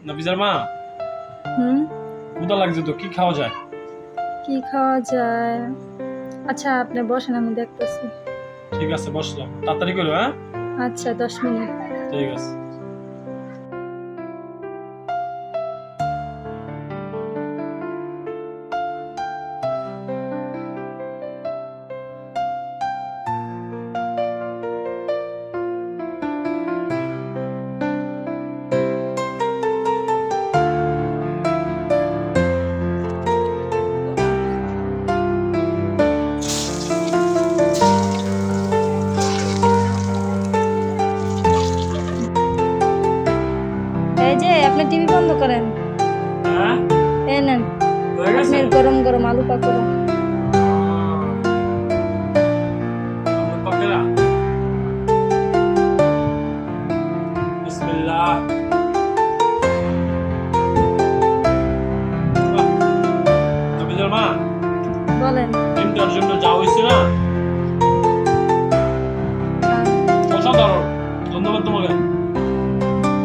নাফিজার মা, হুম। ক্ষুধা লাগছে তো, কি খাওয়া যায়? কি খাওয়া যায়? আচ্ছা আপনি বসেন, আমি দেখতেছি। ঠিক আছে, বসলাম, তাড়াতাড়ি করো। হ্যাঁ, আচ্ছা 10 মিনিট। ঠিক আছে। এই যে আপনি টিভি বন্ধ করেন। হ্যাঁ, এই নেন হয়ে গেছে। আপনার গরম গরম আলু পাকোড়া। আলু পাকেরা, বিসমিল্লাহ। নাফিজার মা, বলেন। ডিমটার জন্য